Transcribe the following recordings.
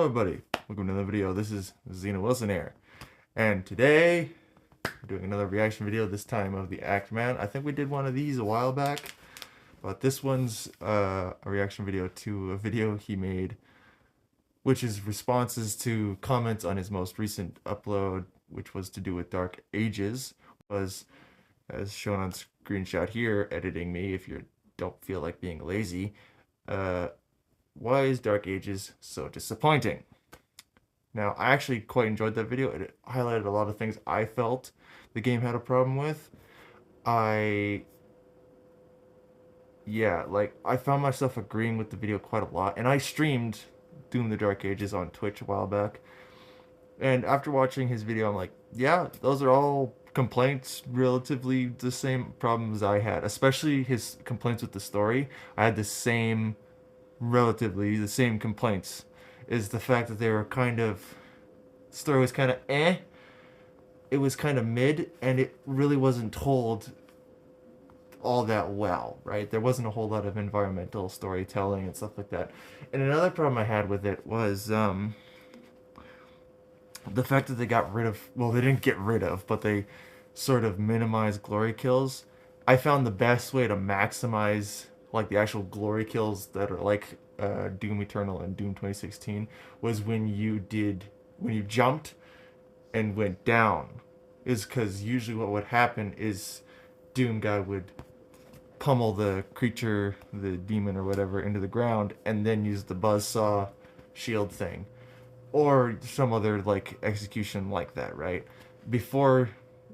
everybody, welcome to another video. This is Xena Wilson here, and today we're doing another reaction video, this time of the Act Man. I think we did one of these a while back, but this one's a reaction video to a video he made, which is responses to comments on his most recent upload, which was to do with Dark Ages. Was, as shown on screenshot here, editing me if you don't feel like being lazy. Why is Dark Ages so disappointing? Now, I actually quite enjoyed that video. It highlighted a lot of things I felt the game had a problem with. I found myself agreeing with the video quite a lot, and I streamed Doom the Dark Ages on Twitch a while back. And after watching his video, I'm like, yeah, those are all complaints, relatively the same problems I had, especially his complaints with the story. I had relatively the same complaints, is the fact that they were the story was kind of it was kind of mid, and it really wasn't told all that well, right? There wasn't a whole lot of environmental storytelling and stuff like that. And another problem I had with it was the fact that they got rid of, well, they didn't get rid of, but they sort of minimized glory kills. I found the best way to maximize like the actual glory kills that are like Doom Eternal and Doom 2016 was when you jumped and went down. Is because usually what would happen is Doom guy would pummel the creature, the demon or whatever, into the ground, and then use the buzzsaw shield thing, or some other like execution like that, right?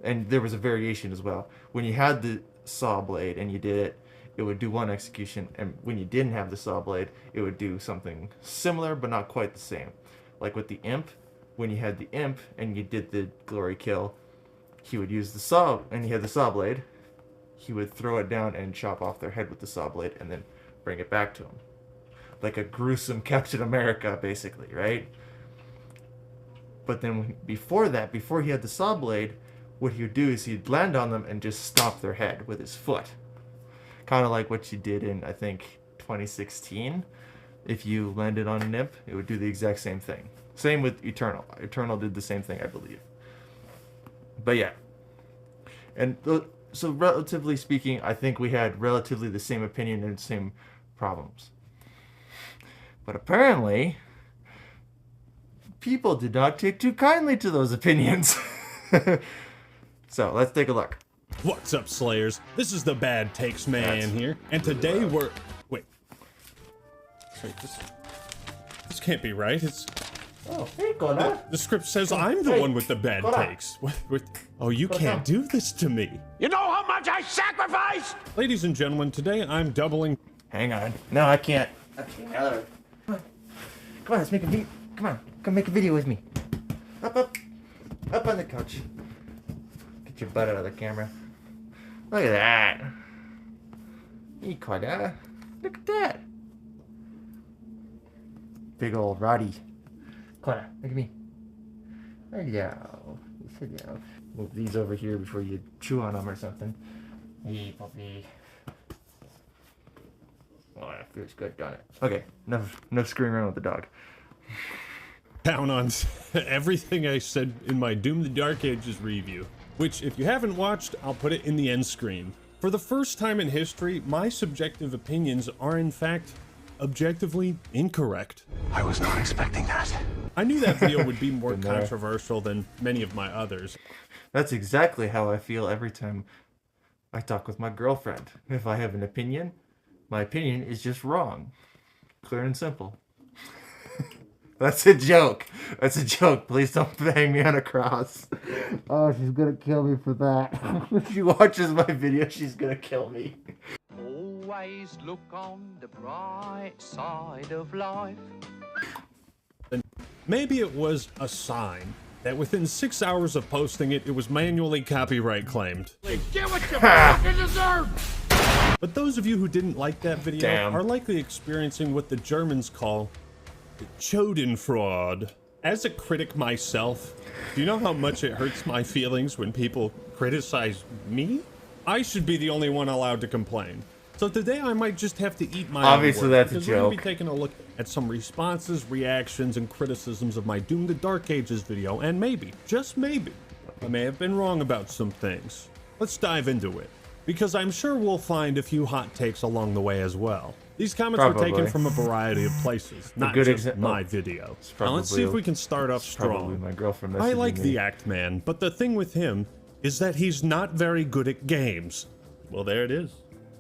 And there was a variation as well. When you had the saw blade and you did it, it would do one execution, and when you didn't have the saw blade, it would do something similar but not quite the same. Like with the imp, when you had the imp and you did the glory kill, he would use the saw, and he had the saw blade, he would throw it down and chop off their head with the saw blade and then bring it back to him. Like a gruesome Captain America, basically, right? But then before he had the saw blade, what he would do is he'd land on them and just stomp their head with his foot. Kind of like what you did in, I think, 2016. If you landed on an imp, it would do the exact same thing. Same with Eternal. Eternal did the same thing, I believe. But yeah. And so relatively speaking, I think we had relatively the same opinion and the same problems. But apparently, people did not take too kindly to those opinions. So let's take a look. What's up, Slayers? This is the Bad Takes Man here, and today we're... Wait, this can't be right. It's... Oh, hey, Connor. The script says I'm the one with the bad takes. Oh, you can't do this to me. You know how much I sacrificed? Ladies and gentlemen, today I'm doubling... Hang on. No, I can't. Okay, now. Come on, let's make a video. Come on, come make a video with me. Up on the couch. Get your butt out of the camera. Look at that. Hey, Connor. Look at that. Big old Roddy. Connor, look at me. Hello. Hello. Move these over here before you chew on them or something. Hey, puppy. Oh, that feels good, don't it? Okay, enough screwing around with the dog. Down on everything I said in my Doom the Dark Ages review, which, if you haven't watched, I'll put it in the end screen. For the first time in history, my subjective opinions are in fact objectively incorrect. I was not expecting that. I knew that video would be more controversial than many of my others. That's exactly how I feel every time I talk with my girlfriend. If I have an opinion, my opinion is just wrong. Clear and simple. That's a joke. That's a joke. Please don't hang me on a cross. Oh, she's gonna kill me for that. If she watches my video, she's gonna kill me. Always look on the bright side of life. And maybe it was a sign that within 6 hours of posting it, it was manually copyright claimed. Get what you fucking deserve! But those of you who didn't like that video are likely experiencing what the Germans call Schadenfreude. As a critic myself, do you know how much it hurts my feelings when people criticize me? I should be the only one allowed to complain. So today I might just have to eat my Obviously own that's a because we're gonna be joke. taking a look at some responses, reactions, and criticisms of my Doom the Dark Ages video, and maybe, just maybe, I may have been wrong about some things. Let's dive into it, because I'm sure we'll find a few hot takes along the way as well. These comments were taken Probably. from a variety of places, not good just my video. Now let's see if we can start off Probably strong. my girlfriend I messaging like me. the Act Man, but the thing with him is that he's not very good at games. Well, there it is.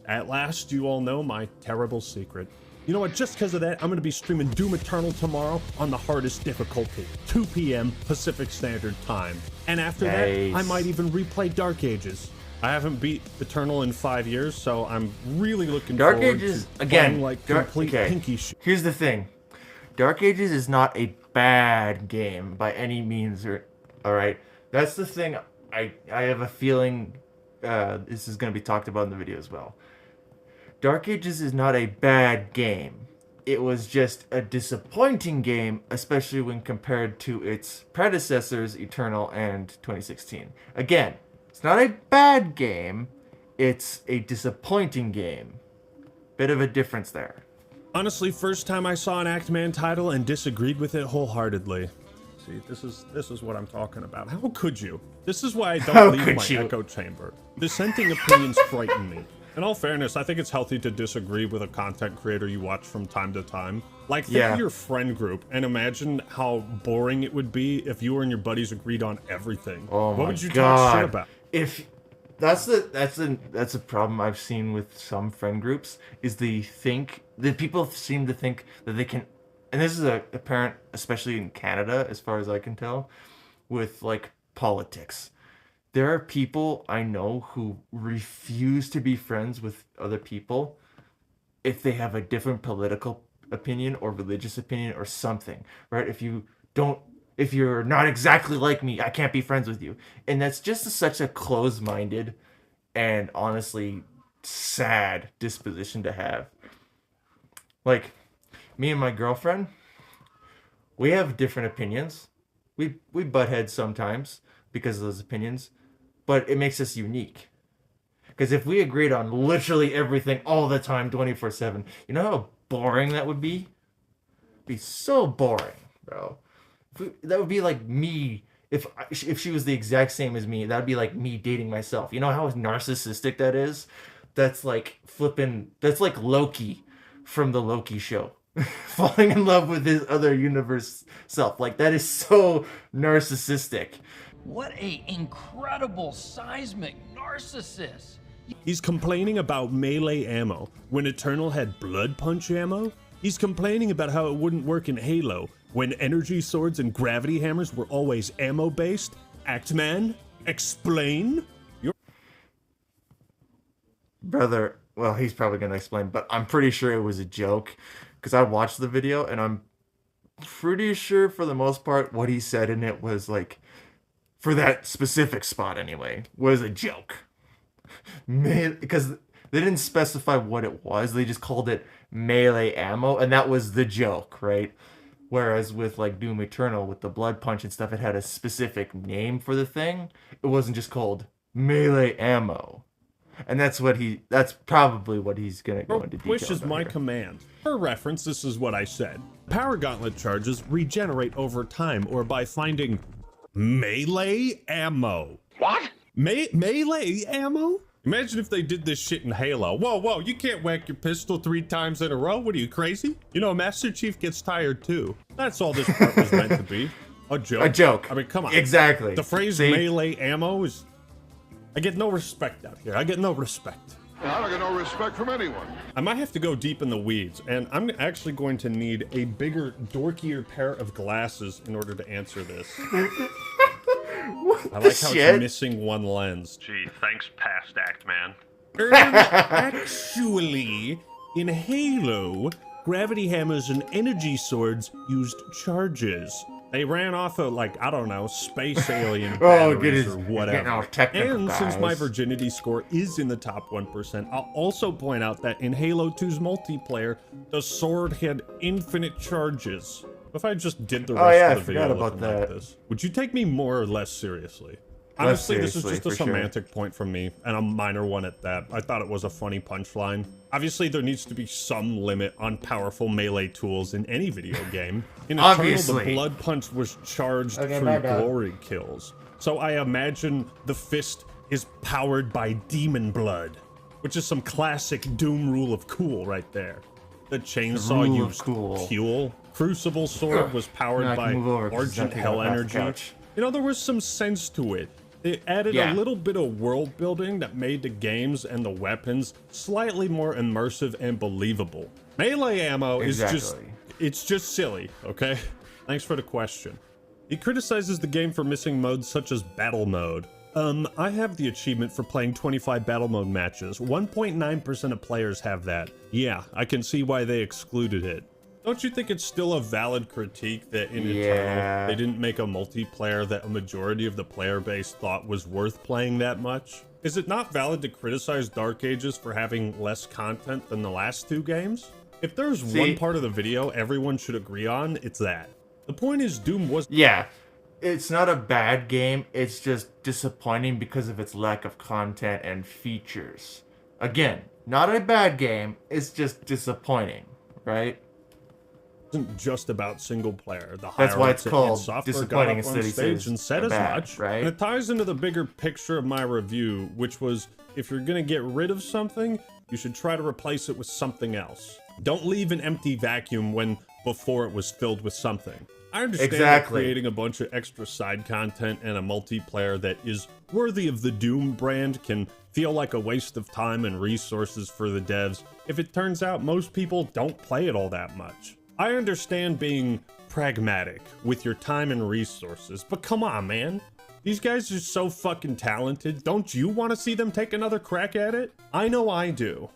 At last, you all know my terrible secret. You know what, just because of that, I'm going to be streaming Doom Eternal tomorrow on the hardest difficulty, 2 p.m. Pacific Standard Time. And after that, I might even replay Dark Ages. I haven't beat Eternal in 5 years, so I'm really looking Dark forward Ages, to again, playing like Dark- complete okay. pinky shit. Here's the thing. Dark Ages is not a bad game by any means. All right, that's the thing. I have a feeling this is going to be talked about in the video as well. Dark Ages is not a bad game. It was just a disappointing game, especially when compared to its predecessors, Eternal and 2016. Again, it's not a bad game. It's a disappointing game. Bit of a difference there. Honestly, first time I saw an Act Man title and disagreed with it wholeheartedly. See, this is what I'm talking about. How could you? This is why I How don't leave could my you? echo chamber. Dissenting opinions frighten me. In all fairness, I think it's healthy to disagree with a content creator you watch from time to time. Like, think of your friend group and imagine how boring it would be if you and your buddies agreed on everything. Oh What my would you God. talk shit about? If that's a problem I've seen with some friend groups is that people seem to think that they can, and this is apparent especially in Canada as far as I can tell, with like politics. There are people I know who refuse to be friends with other people if they have a different political opinion or religious opinion or something, right? If you're not exactly like me, I can't be friends with you. And that's just such a closed-minded and honestly sad disposition to have. Like, me and my girlfriend, we have different opinions. We butt heads sometimes because of those opinions, but it makes us unique. Because if we agreed on literally everything all the time, 24/7, you know how boring that would be? It'd be so boring, bro. That would be like me. If she was the exact same as me, that would be like me dating myself. You know how narcissistic that is? That's like that's like Loki from the Loki show. Falling in love with his other universe self. Like, that is so narcissistic. What a incredible seismic narcissist. He's complaining about melee ammo when Eternal had blood punch ammo. He's complaining about how it wouldn't work in Halo when energy swords and gravity hammers were always ammo based. Actman, explain. Brother, well, he's probably gonna explain, but I'm pretty sure it was a joke because I watched the video and I'm pretty sure for the most part what he said in it was like, for that specific spot anyway, was a joke. Man, because they didn't specify what it was, they just called it melee ammo, and that was the joke, right? Whereas with like Doom Eternal, with the blood punch and stuff, it had a specific name for the thing. It wasn't just called melee ammo. And that's probably what he's gonna go into detail. Which is about my here. command. For reference, this is what I said. Power gauntlet charges regenerate over time or by finding melee ammo. What? Melee ammo? Imagine if they did this shit in Halo. Whoa, you can't whack your pistol 3 times in a row. What are you, crazy? You know, Master Chief gets tired too. That's all this part was meant to be. A joke. A joke. I mean, come on. Exactly. The phrase See? melee ammo is... I get no respect out here. I get no respect. I don't get no respect from anyone. I might have to go deep in the weeds, and I'm actually going to need a bigger, dorkier pair of glasses in order to answer this. I like how shit? it's missing one lens. Gee, thanks, past act man. Actually, in Halo, gravity hammers and energy swords used charges. They ran off of, like, I don't know, space alien batteries or getting all whatever. technical, And since my guys. virginity score is in the top 1%, I'll also point out that in Halo 2's multiplayer, the sword had infinite charges. If I just did the rest yeah, I of the video forgot about looking like that. this, would you take me more or less seriously? Honestly, this is seriously, just a for sure. semantic point from me, and a minor one at that. I thought it was a funny punchline. Obviously, there needs to be some limit on powerful melee tools in any video game. In Eternal, Obviously. the blood punch was charged Okay, through bye, dog. glory kills. So I imagine the fist is powered by demon blood, which is some classic Doom rule of cool right there. The chainsaw rule of used cool. fuel. Crucible sword was powered Now I can by move over 'cause it's not Argent taking Hell up half the energy. couch. You know, there was some sense to it. They added Yeah. a little bit of world building that made the games and the weapons slightly more immersive and believable. Melee ammo is Exactly. it's just silly, okay? Thanks for the question. He criticizes the game for missing modes such as battle mode. I have the achievement for playing 25 battle mode matches. 1.9% of players have that. Yeah, I can see why they excluded it. Don't you think it's still a valid critique that in Eternal, they didn't make a multiplayer that a majority of the player base thought was worth playing that much? Is it not valid to criticize Dark Ages for having less content than the last two games? If there's one part of the video everyone should agree on, it's that. The point is Doom was— Yeah, it's not a bad game, it's just disappointing because of its lack of content and features. Again, not a bad game, it's just disappointing, right? Isn't just about single player. The That's why it's Hierarchs called and Software got disappointing up on instead he stage says and said as bad, much, right? and it ties into the bigger picture of my review, which was if you're gonna get rid of something, you should try to replace it with something else. Don't leave an empty vacuum when before it was filled with something. I understand that creating a bunch of extra side content and a multiplayer that is worthy of the Doom brand can feel like a waste of time and resources for the devs if it turns out most people don't play it all that much. I understand being pragmatic with your time and resources, but come on, man. These guys are so fucking talented. Don't you want to see them take another crack at it? I know I do.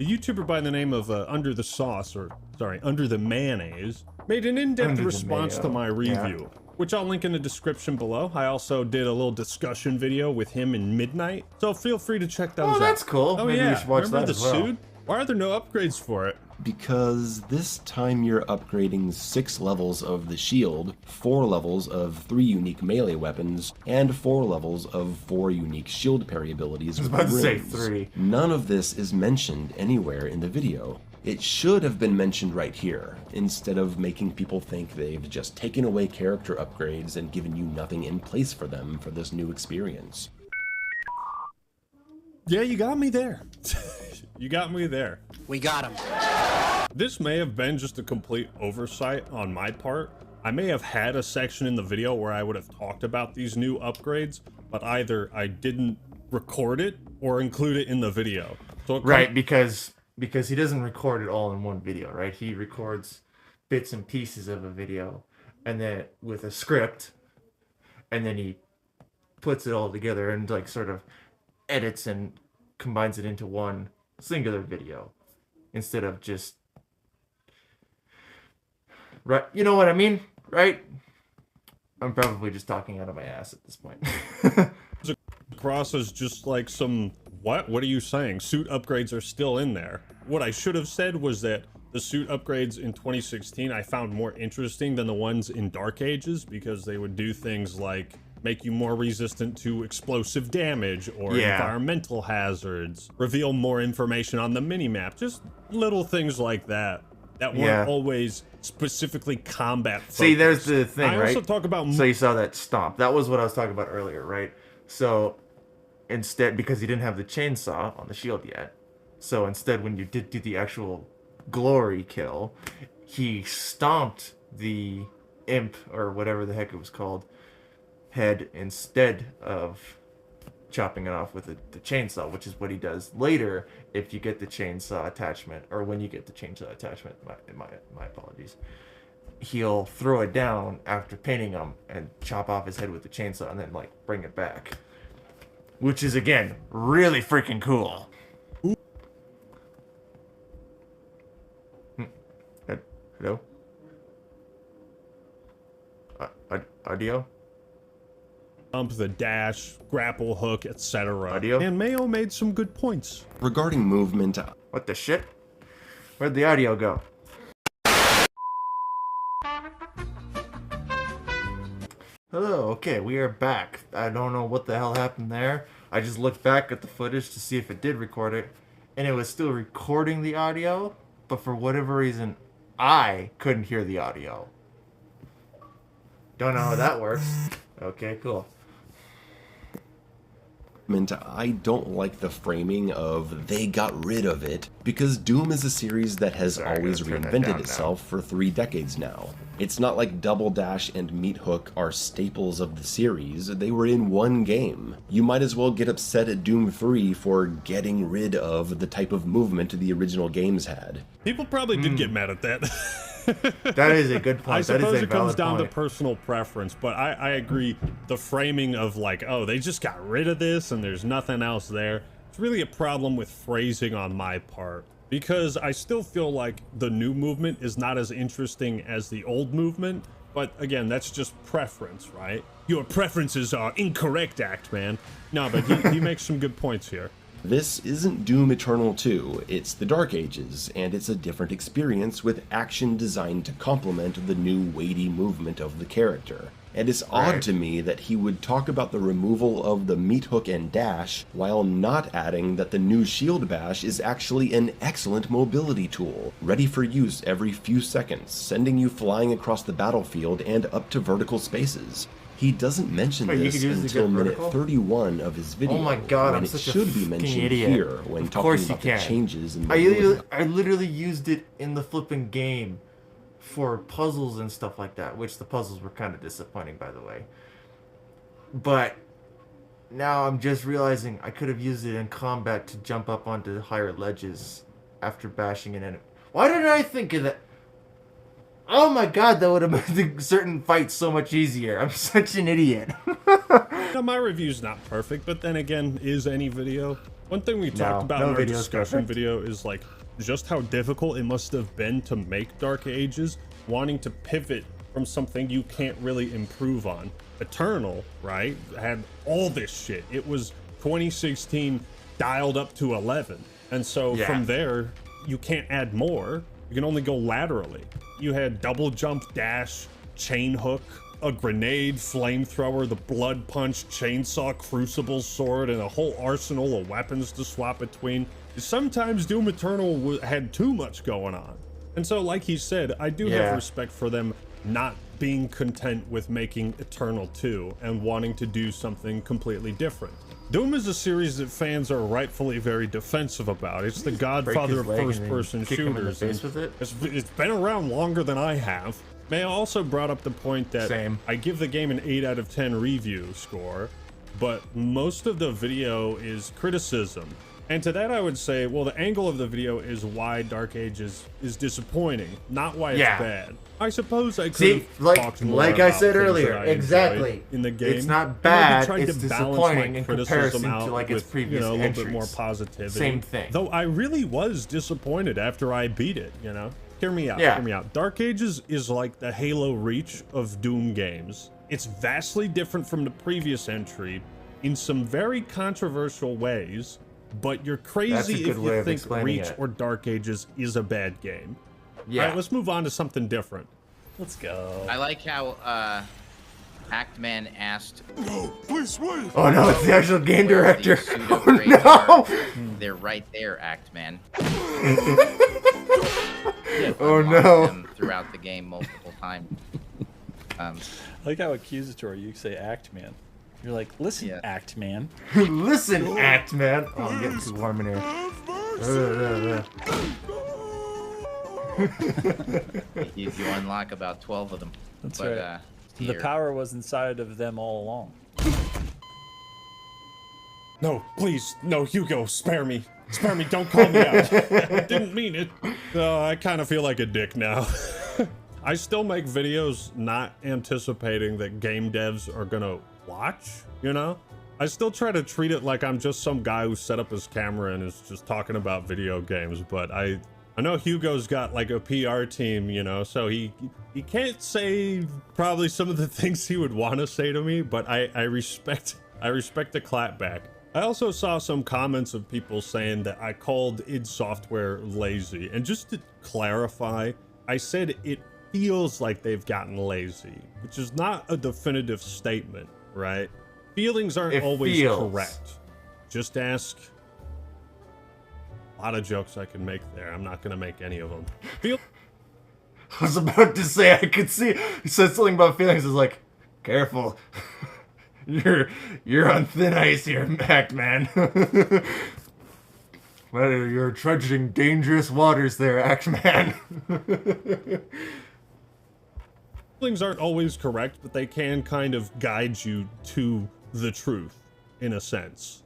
A YouTuber by the name of Under the Mayonnaise, made an in-depth response to my review, which I'll link in the description below. I also did a little discussion video with him in Midnight, so feel free to check those out. Oh, that's cool. Oh, Maybe yeah. we should watch Remember that the as well. suit? Why are there no upgrades for it? Because this time you're upgrading 6 levels of the shield, 4 levels of 3 unique melee weapons, and 4 levels of 4 unique shield parry abilities with about to say runes. 3. None of this is mentioned anywhere in the video. It should have been mentioned right here, instead of making people think they've just taken away character upgrades and given you nothing in place for them for this new experience. Yeah, you got me there. You got me there. We got him. This may have been just a complete oversight on my part. I may have had a section in the video where I would have talked about these new upgrades, but either I didn't record it or include it in the video. So Right, because he doesn't record it all in one video, right? He records bits and pieces of a video, and then with a script, and then he puts it all together and like sort of edits and combines it into one singular video instead of just, right? You know what I mean, right? I'm probably just talking out of my ass at this point. across as just like some, what are you saying? Suit upgrades are still in there. What I should have said was that the suit upgrades in 2016 I found more interesting than the ones in Dark Ages, because they would do things like make you more resistant to explosive damage or environmental hazards, reveal more information on the minimap, just little things like that that weren't always specifically combat focused. See, there's the thing, right? I also talk about— So you saw that stomp. That was what I was talking about earlier, right? So instead, because he didn't have the chainsaw on the shield yet, so instead when you did do the actual glory kill, he stomped the imp, or whatever the heck it was called, head instead of chopping it off with the chainsaw, which is what he does later if you get the chainsaw attachment, or when you get the chainsaw attachment, my apologies. He'll throw it down after painting him and chop off his head with the chainsaw and then like bring it back, which is again really freaking cool. Hello? Audio? The dash, grapple hook, etc. Audio? And Mayo made some good points. Regarding movement, What the shit? Where'd the audio go? Oh, okay, we are back. I don't know what the hell happened there. I just looked back at the footage to see if it did record it, and it was still recording the audio, but for whatever reason, I couldn't hear the audio. Don't know how that works. Okay, cool. I don't like the framing of they got rid of it, because Doom is a series that has Sorry, always I'm gonna turn that reinvented down itself for 3 decades now. It's not like Double Dash and Meat Hook are staples of the series, they were in one game. You might as well get upset at Doom 3 for getting rid of the type of movement the original games had. People probably did get mad at that. That is a good point. I suppose that is a it comes valid down point. to personal preference, but I agree. The framing of like, oh, they just got rid of this and there's nothing else there. It's really a problem with phrasing on my part, because I still feel like the new movement is not as interesting as the old movement. But again, that's just preference, right? Your preferences are incorrect, Actman. No, but he makes some good points here. This isn't Doom Eternal 2, it's the Dark Ages, and it's a different experience with action designed to complement the new weighty movement of the character. And it's odd to me that he would talk about the removal of the meat hook and dash while not adding that the new shield bash is actually an excellent mobility tool, ready for use every few seconds, sending you flying across the battlefield and up to vertical spaces. He doesn't mention Wait, you this could use it to until get minute vertical? 31 of his video, Oh my god, when I'm it such a should be fucking mentioned idiot. here when Of talking course you about the can. changes in the I movement. literally used it in the flipping game for puzzles and stuff like that, which the puzzles were kind of disappointing, by the way. But now I'm just realizing I could have used it in combat to jump up onto higher ledges after bashing an enemy. Why didn't I think of that? Oh my god, that would have made the certain fights so much easier. I'm such an idiot. Now, my review's not perfect, but then again, is any video? One thing we talked about no in our video's discussion perfect. video is like just how difficult it must have been to make Dark Ages, wanting to pivot from something you can't really improve on. Eternal, right, had all this shit. It was 2016 dialed up to 11. And so from there, you can't add more. You can only go laterally. You had double jump, dash, chain hook, a grenade, flamethrower, the blood punch, chainsaw, crucible sword, and a whole arsenal of weapons to swap between. Sometimes Doom Eternal had too much going on. And so, like he said, I do have respect for them not being content with making Eternal 2 and wanting to do something completely different. Doom is a series that fans are rightfully very defensive about. It's the godfather of first-person shooters. It's been around longer than I have. May I also brought up the point that I give the game an 8 out of 10 review score, but most of the video is criticism. And to that I would say, well, the angle of the video is why Dark Ages is disappointing, not why it's bad. I suppose I could have talked more like about I said things earlier, that I exactly. in the game. It's not And maybe bad, tried it's to balance disappointing my in criticism comparison out to like its with, previous a little bit more entries. positivity. Same thing. Though I really was disappointed after I beat it, you know? Hear me out, hear me out. Dark Ages is like the Halo Reach of Doom games. It's vastly different from the previous entry in some very controversial ways, but you're crazy if you think Reach or Dark Ages is a bad game. Yeah. Alright, let's move on to something different. Let's go. I like how Actman asked. No, please wait. Oh no, it's the actual game where the director. pseudo Oh grades no! are. They're right there, Actman. Oh no! Them throughout the game multiple times. I like how accusatory you say act man. You're like, listen, act man. Listen, act man. Oh, I'm getting too warm in here. You unlock about 12 of them. That's but, right. The power was inside of them all along. No, please, no, Hugo, spare me. Spare me, don't call me out. I didn't mean it. I kind of feel like a dick now. I still make videos not anticipating that game devs are gonna watch, you know? I still try to treat it like I'm just some guy who set up his camera and is just talking about video games, but I know Hugo's got like a PR team, you know, so he can't say probably some of the things he would want to say to me, but I respect the clapback. I also saw some comments of people saying that I called id Software lazy, and just to clarify, I said it feels like they've gotten lazy, which is not a definitive statement, right? Feelings aren't It always feels. correct. Just ask. A lot of jokes I can make there. I'm not gonna make any of them. I was about to say, I could see, he said something about feelings. I was like, careful. You're on thin ice here, Mac Man. You're trudging dangerous waters there, Act Man. Feelings aren't always correct, but they can kind of guide you to the truth, in a sense.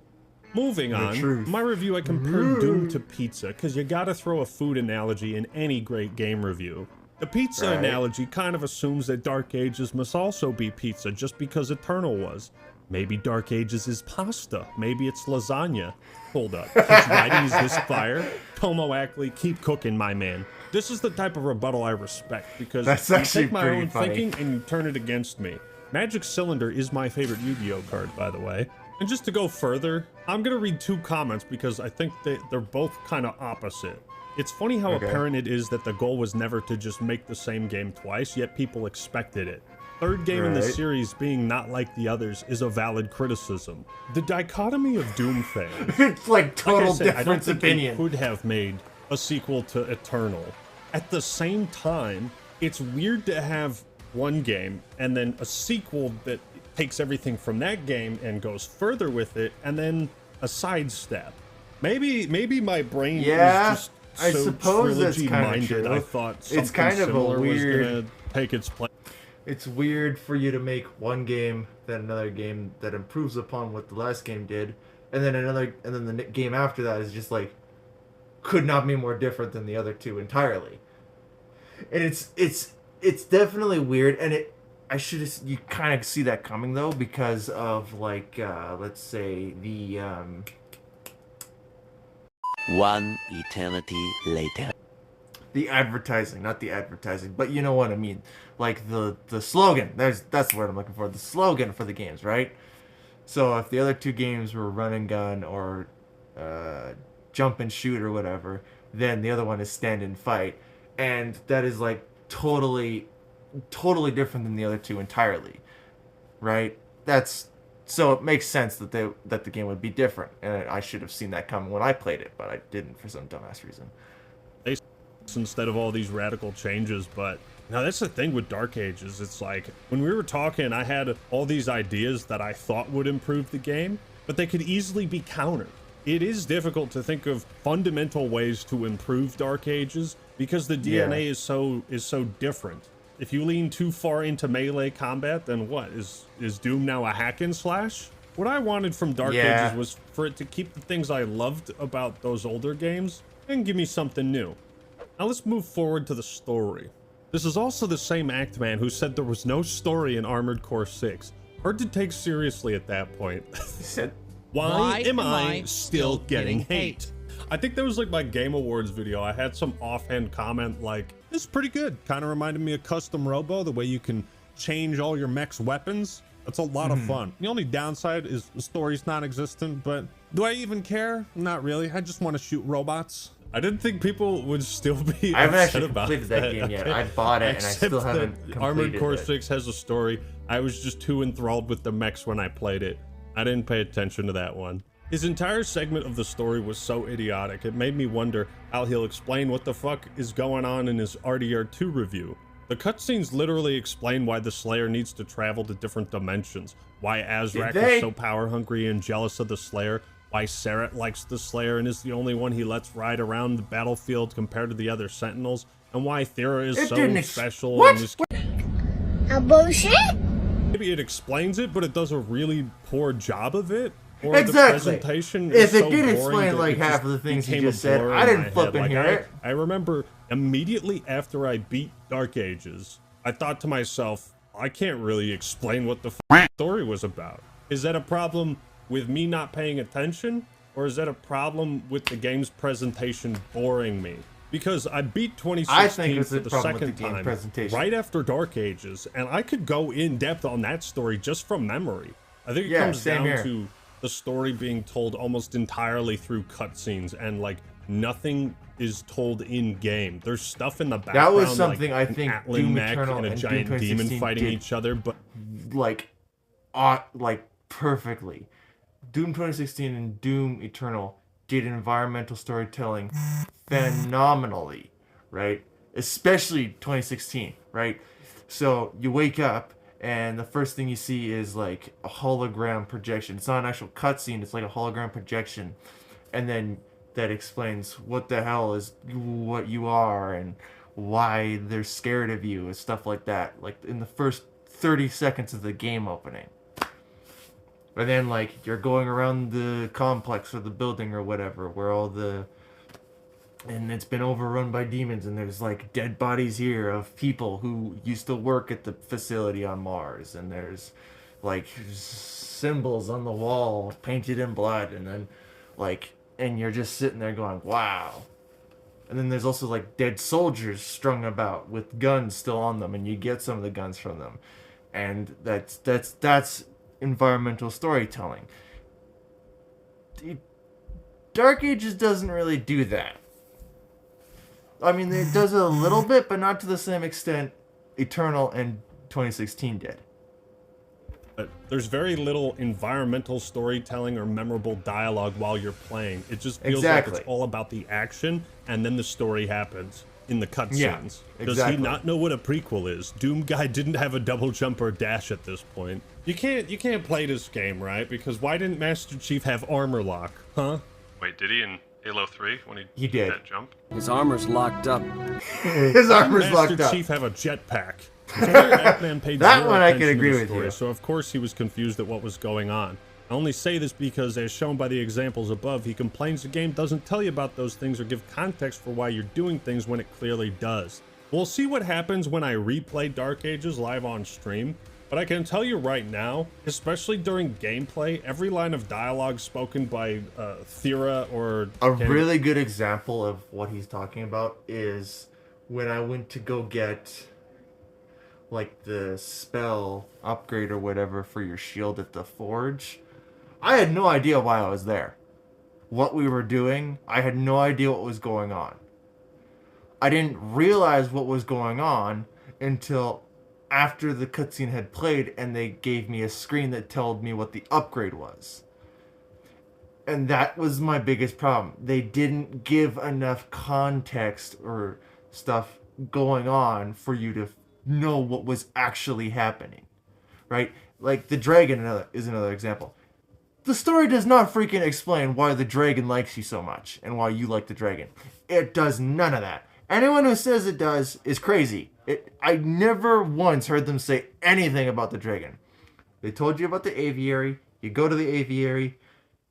Moving on, truth. my review, I compared Doom to pizza, because you gotta throw a food analogy in any great game review. The pizza Right. analogy kind of assumes that Dark Ages must also be pizza, just because Eternal was. Maybe Dark Ages is pasta. Maybe it's lasagna. Hold up. Kids Riding, is this fire? Tomo Ackley, keep cooking, my man. This is the type of rebuttal I respect, because That's you actually take my pretty own funny. thinking and you turn it against me. Magic Cylinder is my favorite Yu-Gi-Oh card, by the way. And just to go further, I'm gonna read 2 comments because I think they're both kind of opposite. It's funny how Okay. apparent it is that the goal was never to just make the same game twice, yet people expected it. Third game in the Right. series being not like the others is a valid criticism. The dichotomy of Doom fans. It's like total Like I said, I don't difference think opinion. they could have made a sequel to Eternal. At the same time, it's weird to have one game and then a sequel that takes everything from that game and goes further with it, and then a sidestep. Maybe my brain Yeah, is just I so suppose that's kinda trilogy-minded. true. I thought something It's kind of a similar was weird- gonna take its place. It's weird for you to make one game, then another game that improves upon what the last game did, and then the game after that is just like, could not be more different than the other two entirely. And it's definitely weird, and you kind of see that coming though, because of like let's say the One eternity later. the advertising, not the advertising, but you know what I mean. Like the slogan. That's the word I'm looking for. The slogan for the games, right? So if the other two games were run and gun or jump and shoot or whatever, then the other one is stand and fight, and that is like totally different than the other two entirely, right? So it makes sense that the game would be different, and I should have seen that coming when I played it, but I didn't for some dumbass reason. Instead of all these radical changes. But now that's the thing with Dark Ages. It's like when we were talking, I had all these ideas that I thought would improve the game, but they could easily be countered. It is difficult to think of fundamental ways to improve Dark Ages because the DNA is so different. If you lean too far into melee combat, then what is Doom now a hack and slash? What I wanted from Dark Ages was for it to keep the things I loved about those older games and give me something new. Now let's move forward to the story. This is also the same Actman who said there was no story in Armored Core 6. Hard to take seriously at that point. Why am I still getting hate? I think that was like my Game Awards video. I had some offhand comment like, this is pretty good. Kind of reminded me of Custom Robo, the way you can change all your mech's weapons. That's a lot of fun. The only downside is the story's non-existent, but do I even care? Not really. I just want to shoot robots. I didn't think people would still be I haven't upset actually about completed that game yet. I bought it and I still haven't completed Armored Core it. 6 has a story. I was just too enthralled with the mechs when I played it. I didn't pay attention to that one. His entire segment of the story was so idiotic, it made me wonder how he'll explain what the fuck is going on in his RDR2 review. The cutscenes literally explain why the Slayer needs to travel to different dimensions, why Azrak is so power hungry and jealous of the Slayer, why Seret likes the Slayer and is the only one he lets ride around the battlefield compared to the other Sentinels, and why Thera is so special and is... A bullshit? Maybe it explains it, but it does a really poor job of it. Or Exactly. the presentation is If it so did boring explain that like it half of the things you became a just said, blur I in didn't my flip head. and hear it. I remember immediately after I beat Dark Ages, I thought to myself, I can't really explain what the story was about. Is that a problem with me not paying attention? Or is that a problem with the game's presentation boring me? Because I beat 2016 for the second time, right after Dark Ages, and I could go in depth on that story just from memory. I think it comes down to the story being told almost entirely through cutscenes and like nothing is told in game. There's stuff in the background. That was something like I think Atlan Doom Mech Eternal and a and giant Doom demon 2016 fighting did, each other, but like perfectly. Doom 2016 and Doom Eternal did environmental storytelling phenomenally, right? Especially 2016, right? So you wake up and the first thing you see is like a hologram projection. It's not an actual cutscene, it's like a hologram projection. And then that explains what the hell is what you are and why they're scared of you and stuff like that. Like in the first 30 seconds of the game opening. And then like you're going around the complex or the building or whatever where all the and it's been overrun by demons and there's like dead bodies here of people who used to work at the facility on Mars and there's like symbols on the wall painted in blood and then like and you're just sitting there going wow. And then there's also like dead soldiers strung about with guns still on them and you get some of the guns from them. And that's environmental storytelling. Dark Ages doesn't really do that. I mean, it does it a little bit, but not to the same extent Eternal and 2016 did. But there's very little environmental storytelling or memorable dialogue while you're playing. It just feels like it's all about the action, and then the story happens in the cutscenes. Yeah, exactly. Does he not know what a prequel is? Doom Guy didn't have a double jump or dash at this point. You can't play this game, right? Because why didn't Master Chief have armor lock, huh? Wait, did he in Halo 3 when he did that jump? His armor's locked up. His armor's locked up. Master Chief have a jetpack. Paid that one I can can agree with you. So of course he was confused at what was going on. I only say this because, as shown by the examples above, he complains the game doesn't tell you about those things or give context for why you're doing things when it clearly does. We'll see what happens when I replay Dark Ages live on stream, but I can tell you right now, especially during gameplay, every line of dialogue spoken by Thera or... A really good example of what he's talking about is when I went to go get like the spell upgrade or whatever for your shield at the forge. I had no idea why I was there. What we were doing, I had no idea what was going on. I didn't realize what was going on until after the cutscene had played and they gave me a screen that told me what the upgrade was. And that was my biggest problem. They didn't give enough context or stuff going on for you to know what was actually happening, right? Like the dragon is another example. The story does not freaking explain why the dragon likes you so much and why you like the dragon. It does none of that. Anyone who says it does is crazy. I never once heard them say anything about the dragon. They told you about the aviary, you go to the aviary,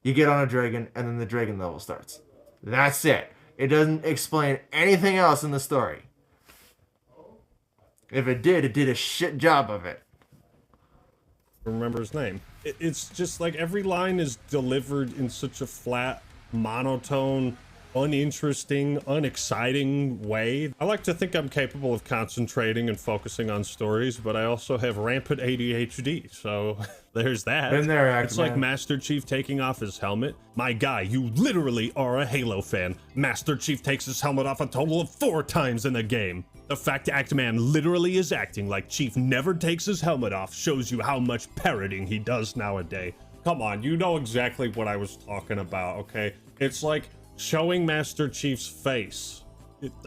you get on a dragon, and then the dragon level starts. That's it. It doesn't explain anything else in the story. If it did a shit job of it. Remember his name. It's just like every line is delivered in such a flat, monotone, uninteresting, unexciting way. I like to think I'm capable of concentrating and focusing on stories, but I also have rampant ADHD, so there's that. Been there, It's like Master Chief taking off his helmet. My guy, you literally are a Halo fan. Master Chief takes his helmet off a total of 4 times in the game. The fact Actman literally is acting like Chief never takes his helmet off shows you how much parroting he does nowadays. Come on, you know exactly what I was talking about, okay? It's like showing Master Chief's face.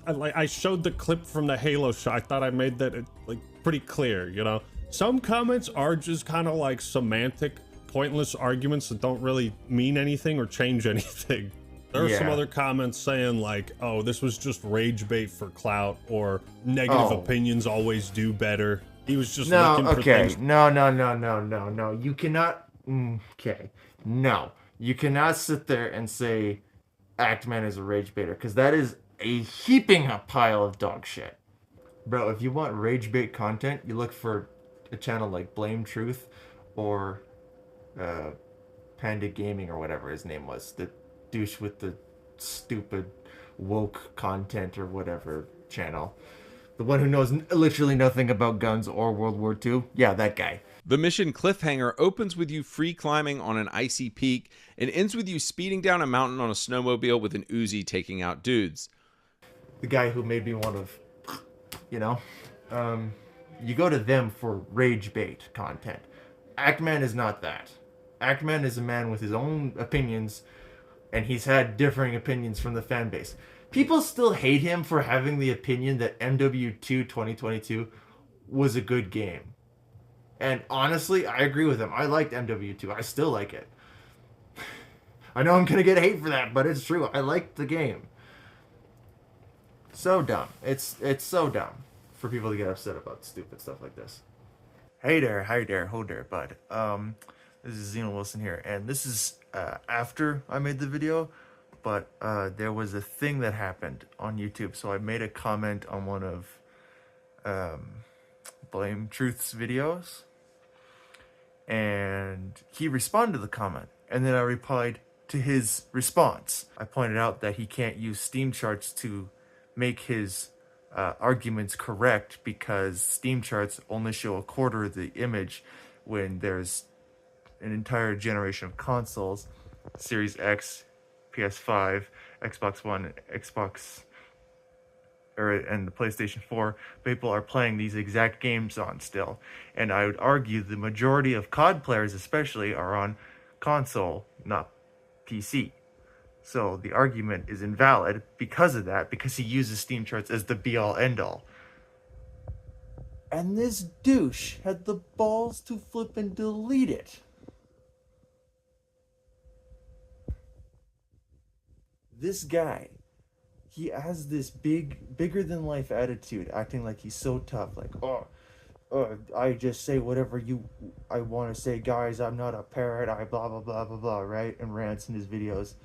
I showed the clip from the Halo show. I thought I made that like pretty clear, you know? Some comments are just kind of like semantic, pointless arguments that don't really mean anything or change anything. There are some other comments saying like, oh, this was just rage bait for clout, or negative opinions always do better. He was just looking for things. No. You cannot... Okay. No. You cannot sit there and say Actman is a rage baiter, because that is a heaping up pile of dog shit. Bro, if you want rage bait content, you look for a channel like Blame Truth or Panda Gaming or whatever his name was. The douche with the stupid woke content or whatever channel. The one who knows literally nothing about guns or World War II. Yeah, that guy. The mission cliffhanger opens with you free climbing on an icy peak and ends with you speeding down a mountain on a snowmobile with an Uzi taking out dudes. the guy who made me want to, you know, you go to them for rage bait content. Actman is not that. Actman is a man with his own opinions, and he's had differing opinions from the fan base. People still hate him for having the opinion that MW2 2022 was a good game. And honestly, I agree with him. I liked MW2. I still like it. I know I'm going to get hate for that, but it's true. I liked the game. So dumb. It's so dumb for people to get upset about stupid stuff like this. Hey there, hi there, ho there, bud. This is Xeno Wilson here, and this is after I made the video, but there was a thing that happened on YouTube, so I made a comment on one of Blame Truth's videos, and he responded to the comment, and then I replied to his response. I pointed out that he can't use Steam charts to make his arguments correct because Steam charts only show a quarter of the image when there's an entire generation of consoles, Series X, PS5, Xbox One, and the PlayStation 4, people are playing these exact games on still. And I would argue the majority of COD players especially are on console, not PC. So the argument is invalid because of that, because he uses Steam charts as the be-all end-all. And this douche had the balls to flip and delete it. This guy, he has this bigger than life attitude, acting like he's so tough, like, I just say whatever I want to say, guys, I'm not a parrot, I blah blah blah blah blah, right? And rants in his videos.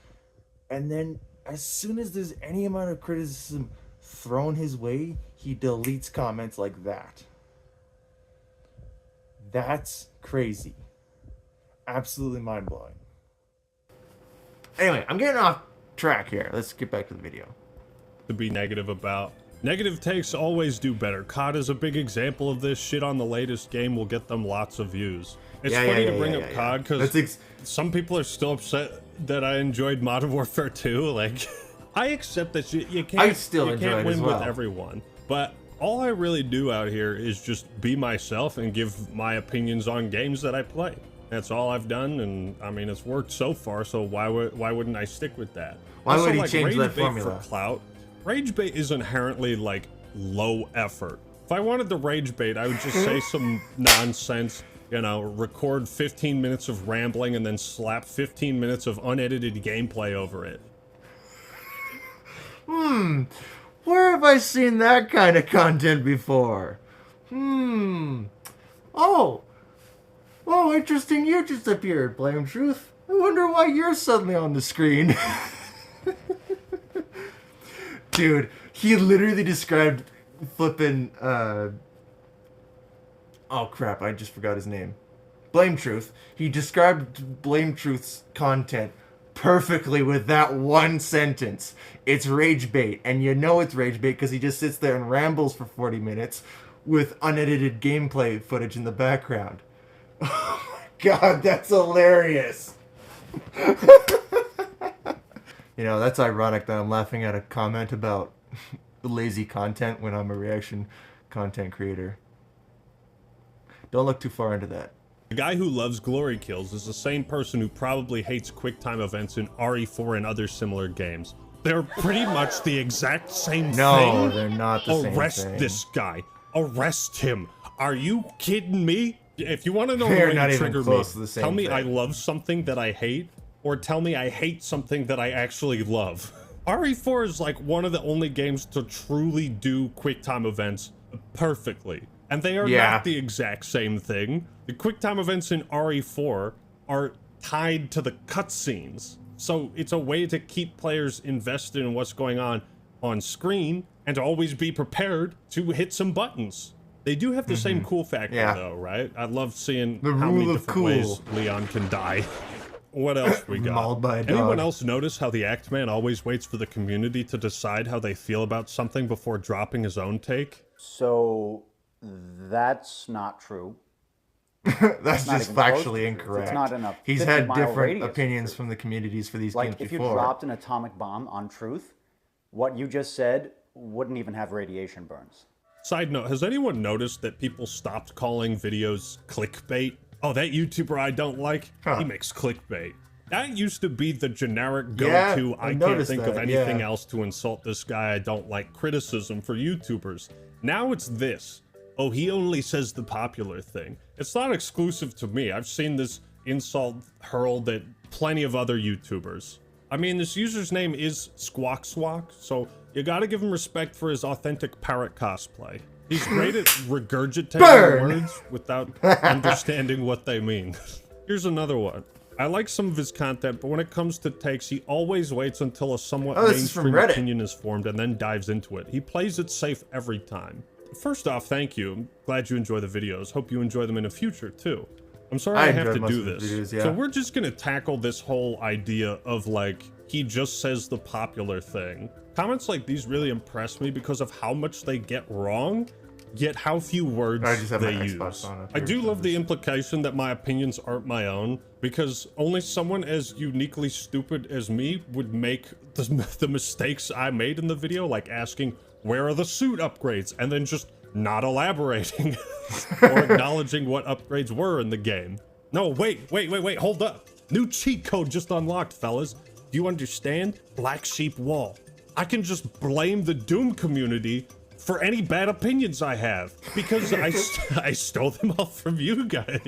And then as soon as there's any amount of criticism thrown his way, he deletes comments like that. That's crazy. Absolutely mind-blowing. Anyway, I'm getting off track here. Let's get back to the video. To be negative about. Negative takes always do better. COD is a big example of this. Shit on the latest game will get them lots of views. It's funny to bring up COD because some people are still upset that I enjoyed Modern Warfare 2. Like, I accept that you can't win with everyone. But all I really do out here is just be myself and give my opinions on games that I play. That's all I've done, and I mean it's worked so far. So why wouldn't I stick with that? Why would he change that formula? For clout, rage bait is inherently like low effort. If I wanted to rage bait, I would just say some nonsense. You know, record 15 minutes of rambling and then slap 15 minutes of unedited gameplay over it. Where have I seen that kind of content before? Oh, interesting, you just appeared, Blame Truth. I wonder why you're suddenly on the screen. Dude, he literally described flipping, oh crap, I just forgot his name. Blame Truth. He described Blame Truth's content perfectly with that one sentence. It's rage bait, and you know it's rage bait because he just sits there and rambles for 40 minutes with unedited gameplay footage in the background. Oh my god, that's hilarious. You know, that's ironic that I'm laughing at a comment about lazy content when I'm a reaction content creator. Don't look too far into that. The guy who loves glory kills is the same person who probably hates QuickTime events in RE4 and other similar games. They're pretty much the exact same thing. No, they're not the same thing. Arrest this guy. Arrest him. Are you kidding me? If you want to know They're how to trigger me, tell me thing. I love something that I hate, or tell me I hate something that I actually love. RE4 is like one of the only games to truly do QuickTime events perfectly. And they are not the exact same thing. The QuickTime events in RE4 are tied to the cutscenes. So it's a way to keep players invested in what's going on screen and to always be prepared to hit some buttons. They do have the same cool factor though, right? I love seeing how many different ways Leon can die. What else we got? Mauled by a dog. Anyone else notice how the Act Man always waits for the community to decide how they feel about something before dropping his own take? So that's not true. That's just factually incorrect. It's not enough. He's had different opinions from the communities for these games before. Like if you dropped an atomic bomb on Truth, what you just said wouldn't even have radiation burns. Side note, has anyone noticed that people stopped calling videos clickbait? Oh, that YouTuber I don't like, he makes clickbait. That used to be the generic go-to, Yeah, I can't think of anything else to insult this guy I don't like criticism for YouTubers. Now it's this. Oh, he only says the popular thing. It's not exclusive to me. I've seen this insult hurled at plenty of other YouTubers. I mean, this user's name is Squawk Swak, so you gotta give him respect for his authentic parrot cosplay. He's great at regurgitating words without understanding what they mean. Here's another one. I like some of his content, but when it comes to takes, he always waits until a somewhat mainstream opinion is formed and then dives into it. He plays it safe every time. First off, thank you. I'm glad you enjoy the videos. Hope you enjoy them in the future, too. I'm sorry I have to do this. Videos, So we're just gonna tackle this whole idea of, like, he just says the popular thing. Comments like these really impress me because of how much they get wrong, yet how few words they use. I do love the implication that my opinions aren't my own, because only someone as uniquely stupid as me would make the mistakes I made in the video, like asking, where are the suit upgrades? And then just not elaborating or acknowledging what upgrades were in the game. No, wait, hold up. New cheat code just unlocked, fellas. Do you understand? Black sheep wall. I can just blame the Doom community for any bad opinions I have, because I stole them all from you guys.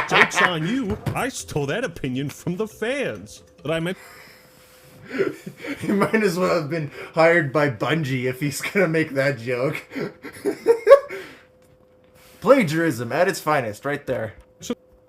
Joke's on you. I stole that opinion from the fans. That I meant. He might as well have been hired by Bungie if he's gonna make that joke. Plagiarism at its finest, right there.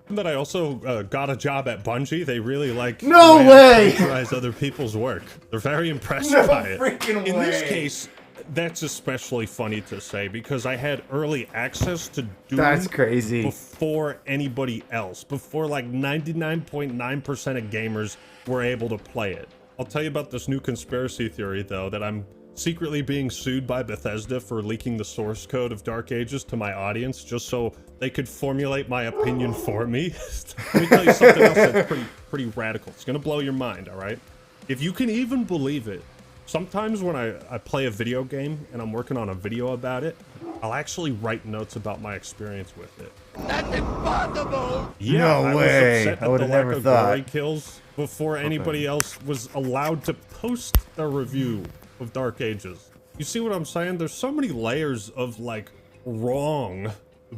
That I also got a job at Bungie. They really like plagiarize other people's work. They're very impressed by it. Freaking In way. this case, that's especially funny to say because I had early access to Doom. That's crazy. Before anybody else. Before like 99.9% of gamers were able to play it. I'll tell you about this new conspiracy theory, though, that I'm secretly being sued by Bethesda for leaking the source code of Dark Ages to my audience just so they could formulate my opinion for me. Let me tell you something else that's pretty radical. It's gonna blow your mind, all right? If you can even believe it, sometimes when I play a video game and I'm working on a video about it, I'll actually write notes about my experience with it. That's impossible! Yeah, No way. Was upset I would have never lack of thought. glory kills before anybody else was allowed to post a review of Dark Ages. You see what I'm saying? There's so many layers of, like, wrong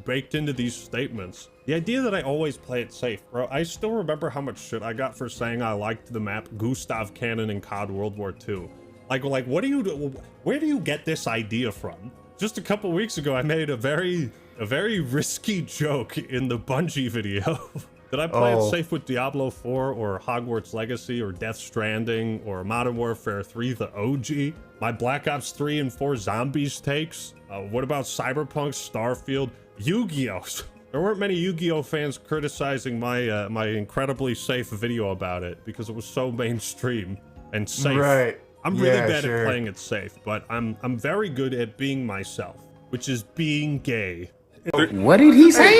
baked into these statements. The idea that I always play it safe, bro. I still remember how much shit I got for saying I liked the map Gustav Cannon in COD World War II. Like, what do you do? Where do you get this idea from? Just a couple weeks ago, I made a very risky joke in the Bungie video. Did I play it safe with Diablo 4 or Hogwarts Legacy or Death Stranding or Modern Warfare 3, the OG? My Black Ops 3 and 4 Zombies takes? What about Cyberpunk, Starfield, Yu-Gi-Oh? There weren't many Yu-Gi-Oh fans criticizing my my incredibly safe video about it because it was so mainstream and safe. Right. I'm really bad at playing it safe, but I'm very good at being myself, which is being gay. What did he say?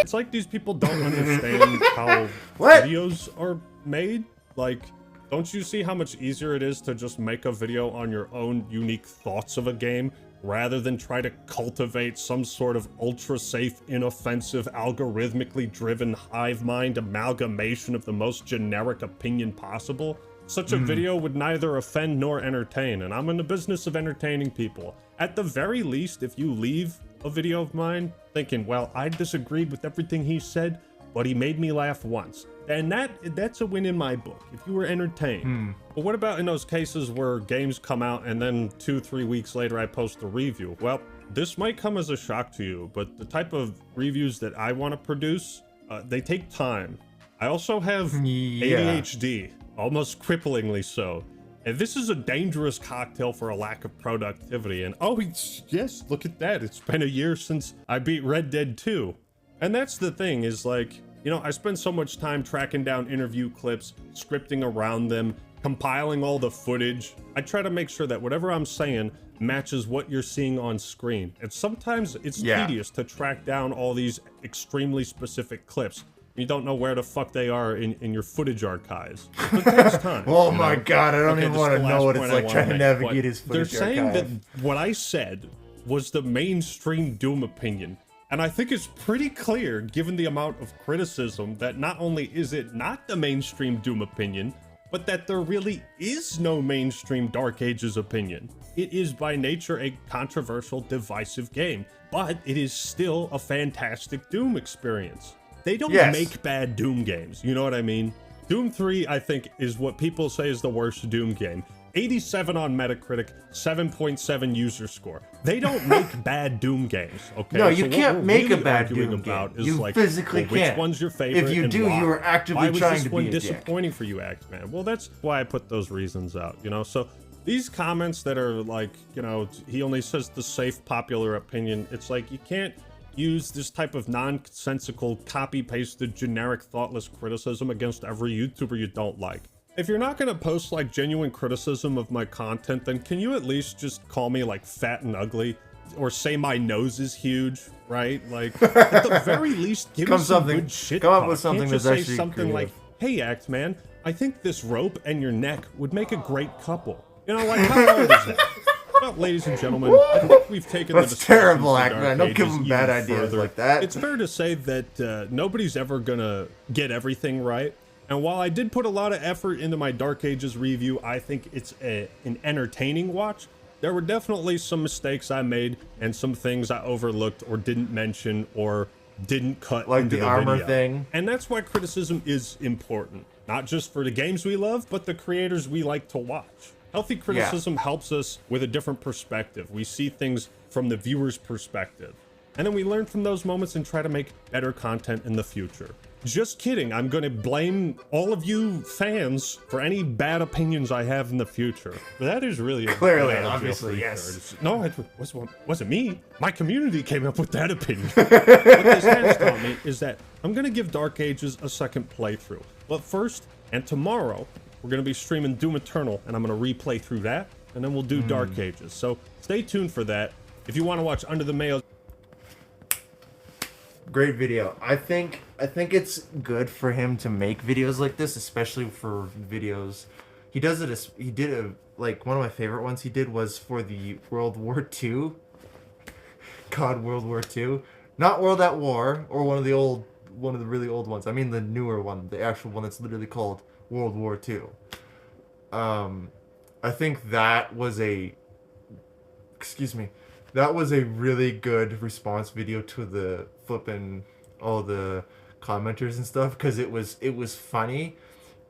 It's like these people don't understand how videos are made. Like, don't you see how much easier it is to just make a video on your own unique thoughts of a game rather than try to cultivate some sort of ultra-safe, inoffensive, algorithmically driven hive mind amalgamation of the most generic opinion possible? Such a video would neither offend nor entertain, and I'm in the business of entertaining people. At the very least, if you leave a video of mine thinking, well, I disagreed with everything he said, but he made me laugh once, then that's a win in my book, if you were entertained. But what about in those cases where games come out and then 2-3 weeks later I post a review? Well, this might come as a shock to you, but the type of reviews that I want to produce, they take time. I also have ADHD. Almost cripplingly so. And this is a dangerous cocktail for a lack of productivity. And yes, look at that. It's been a year since I beat Red Dead 2. And that's the thing is like, you know, I spend so much time tracking down interview clips, scripting around them, compiling all the footage. I try to make sure that whatever I'm saying matches what you're seeing on screen. And sometimes it's tedious to track down all these extremely specific clips. You don't know where the fuck they are in your footage archives. It takes time. Oh my god, I don't Okay, even this want is to the know last what point it's I like wanna trying to make, navigate but his they're footage saying archive. that what I said was the mainstream Doom opinion. And I think it's pretty clear, given the amount of criticism, that not only is it not the mainstream Doom opinion, but that there really is no mainstream Dark Ages opinion. It is by nature a controversial, divisive game, but it is still a fantastic Doom experience. They don't make bad Doom games, you know what I mean? Doom 3, I think, is what people say is the worst Doom game. 87 on Metacritic, 7.7 user score. They don't make bad Doom games, okay? No, you So can't what we're make a really bad arguing Doom about game. is You like, physically well, which can't. one's your favorite? If you and do, why? you are actively Why was trying this to one be a dick? disappointing for you, Axeman? Well, that's why I put those reasons out, you know? So these comments that are like, you know, he only says the safe popular opinion, it's like you can't use this type of nonsensical, copy-pasted, generic, thoughtless criticism against every YouTuber you don't like. If you're not gonna post like genuine criticism of my content, then can you at least just call me like fat and ugly? Or say my nose is huge, right? Like, at the very least, give me some good shit. Come up with something Can't that's just say actually something creative. like, hey, Axeman, I think this rope and your neck would make a great couple. You know, like, how hard is that? Well, ladies and gentlemen, I think we've taken That's the discussion terrible, to Axeman. Dark Don't give Ages him bad even ideas further. like that. It's fair to say that nobody's ever gonna get everything right. And while I did put a lot of effort into my Dark Ages review, I think it's an entertaining watch. There were definitely some mistakes I made and some things I overlooked or didn't mention or didn't cut Like into the the armor video. thing. And that's why criticism is important. Not just for the games we love, but the creators we like to watch. Healthy criticism helps us with a different perspective. We see things from the viewer's perspective. And then we learn from those moments and try to make better content in the future. Just kidding. I'm going to blame all of you fans for any bad opinions I have in the future. But that is really Clearly, obviously, yes. No, it wasn't me. My community came up with that opinion. What this has taught me is that I'm going to give Dark Ages a second playthrough. But first, and tomorrow, we're going to be streaming Doom Eternal, and I'm going to replay through that, and then we'll do Dark Ages. So stay tuned for that. If you want to watch Under the Mayo... Great video. I think it's good for him to make videos like this, especially for videos. He does it as he did a like one of my favorite ones he did was for the World War II. God, World War II, not World at War or one of the really old ones. I mean the newer one, the actual one that's literally called World War II. I think that was a that was a really good response video to the flipping all the commenters and stuff, because it was funny,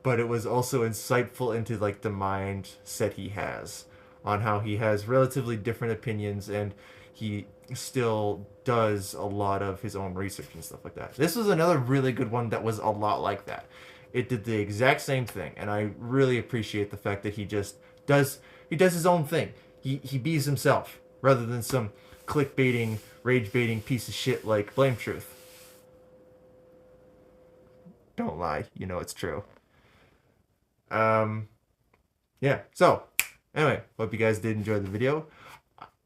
but it was also insightful into like the mindset he has on how he has relatively different opinions and he still does a lot of his own research and stuff like that. This was another really good one that was a lot like that. It did the exact same thing, and I really appreciate the fact that he just does his own thing. He bees himself rather than some clickbaiting, rage-baiting piece of shit like Blame Truth. Don't lie, you know it's true. Yeah, so, anyway, hope you guys did enjoy the video.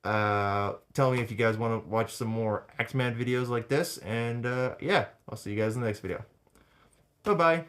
Tell me if you guys want to watch some more Axeman videos like this, and yeah, I'll see you guys in the next video. Bye-bye.